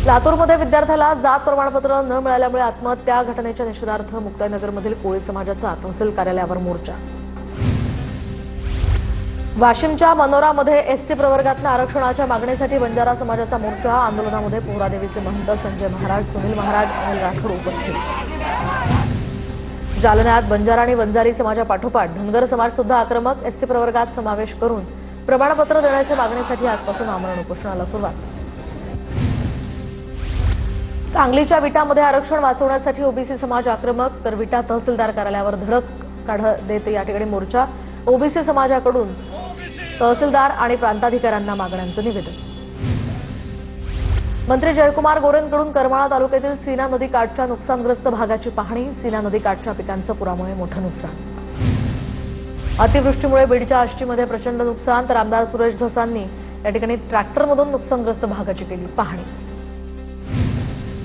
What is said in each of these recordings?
लातूरमध्ये विद्यार्थ्याला जात प्रमाणपत्र न मिळाल्यामुळे आत्महत्या घटनेच्या निषेधार्थ मुक्ताईनगरमधील कोळी समाजाचा तहसील कार्यालयावर मोर्चा। वाशिमच्या मनोरामध्ये एसटी प्रवर्गातल्या आरक्षणाच्या मागणीसाठी बंजारा समाजाचा मोर्चा। आंदोलनामध्ये पोहरादेवीचे महंत संजय महाराज, सुनील महाराज, अनिल राठोड उपस्थित। जालन्यात बंजारा आणि वंजारी समाजापाठोपाठ धनगर समाज सुद्धा आक्रमक। एसटी प्रवर्गात समावेश करून प्रमाणपत्र देण्याच्या मागणीसाठी आजपासून आमरण उपोषणाला सुरुवात। सांगलीच्या विटामध्ये आरक्षण वाचवण्यासाठी ओबीसी समाज आक्रमक, तर विटा तहसीलदार कार्यालयावर धडक काढत देत या ठिकाणी मोर्चा। ओबीसी समाजाकडून तहसीलदार आणि प्रांताधिकाऱ्यांना मागण्यांचं निवेदन। मंत्री जयकुमार गोरेंकडून करमाळा तालुक्यातील सीना नदी काठच्या नुकसानग्रस्त भागाची पाहणी। सीना नदी काठच्या पिकांचं पुरामुळे मोठं नुकसान। अतिवृष्टीमुळे बीडच्या आष्टीमध्ये प्रचंड नुकसान, तर आमदार सुरेश धसांनी या ठिकाणी ट्रॅक्टरमधून नुकसानग्रस्त भागाची केली पाहणी।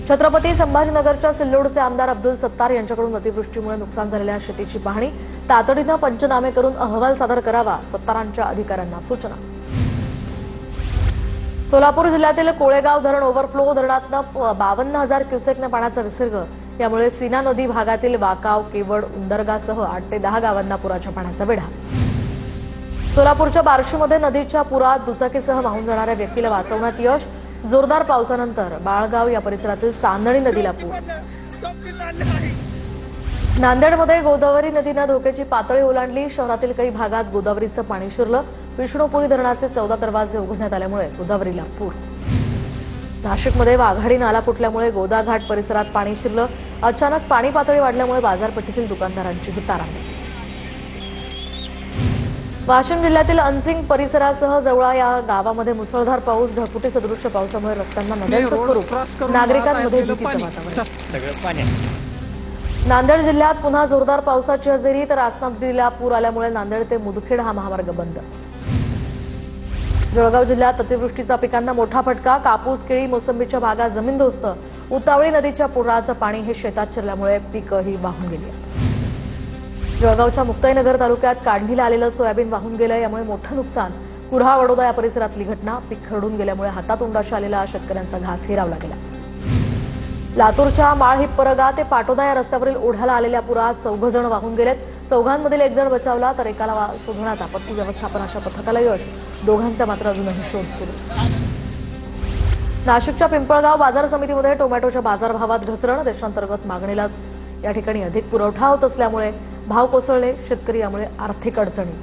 छत्रपती संभाजीनगरच्या सिल्लोडचे आमदार अब्दुल सत्तार यांच्याकडून अतिवृष्टीमुळे नुकसान झालेल्या शेतीची पाहणी। तातडीनं पंचनामे करून अहवाल सादर करावा, सत्तारांच्या अधिकाऱ्यांना सूचना। सोलापूर जिल्ह्यातील कोळेगाव धरण ओव्हरफ्लो, धरणातनं 52,000 क्युसेकने पाण्याचा विसर्ग। यामुळे सीना नदी भागातील वाकाव, केवड, उंदरगासह 8 ते 10 गावांना पुराच्या पाण्याचा वेढा। सोलापूरच्या बार्शीमध्ये नदीच्या पुरात दुचाकीसह वाहून जाणाऱ्या व्यक्तीला वाचवण्यात यश। जोरदार पावसानंतर बाळगाव या परिसरातील चांदणी नदीला पूर। नांदेडमध्ये गोदावरी नदीनं धोक्याची पातळी ओलांडली। शहरातील काही भागात गोदावरीचं पाणी शिरलं। विष्णुपुरी धरणाचे 14 दरवाजे उघडण्यात आल्यामुळे गोदावरीला पूर। नाशिकमध्ये वाघाडी नाला फुटल्यामुळे गोदाघाट परिसरात पाणी शिरलं। अचानक पाणी पातळी वाढल्यामुळे बाजारपेठेतील दुकानदारांची तारांबळ। वाशिम जिल्ह्यातील अनसिंग परिसरासह जवळा या गावामध्ये मुसळधार पाऊस। ढगफुटी सदृश्य पावसामुळे रस्त्यांना नद्यांचं स्वरूप, नागरिकांमध्ये भीतीचं वातावरण। नांदेड जिल्ह्यात पुन्हा जोरदार पावसाची हजेरी, तर आसना नदीला पूर आल्यामुळे नांदेड ते मुदखेड हा महामार्ग बंद। जळगाव जिल्ह्यात अतिवृष्टीचा पिकांना मोठा फटका। कापूस, केळी, मोसंबीच्या बागा जमीनदोस्त। उतावळी नदीच्या पुराचं पाणी हे शेतात शिरल्यामुळे पिकंही वाहून गेली आहेत। जळगावच्या मुक्ताईनगर तालुक्यात काढणीला आलेलं सोयाबीन वाहून गेलं, यामुळे मोठं नुकसान। कुऱ्हा वडोदा या परिसरातली घटना। पीक खरडून गेल्यामुळे हातातोंडाशी आलेला शेतकऱ्यांचा घास हिरावला गेला। लातूरच्या माळहिप्परगा ते पाटोदा या रस्त्यावरील ओढ्याला आलेल्या पुरात 4 जण वाहून गेलेत। 4घांमधील 1 जण बचावला, तर एकाला शोधण्यात आपत्ती व्यवस्थापनाच्या पथकाला यश। 2घांचा मात्र अजूनही शोध सुरू। नाशिकच्या पिंपळगाव बाजार समितीमध्ये टोमॅटोच्या बाजारभावात घसरण। देशांतर्गत मागणीला या ठिकाणी अधिक पुरवठा होत असल्यामुळे भाव कोसळले। शेतकरी यामुळे आर्थिक अडचणी।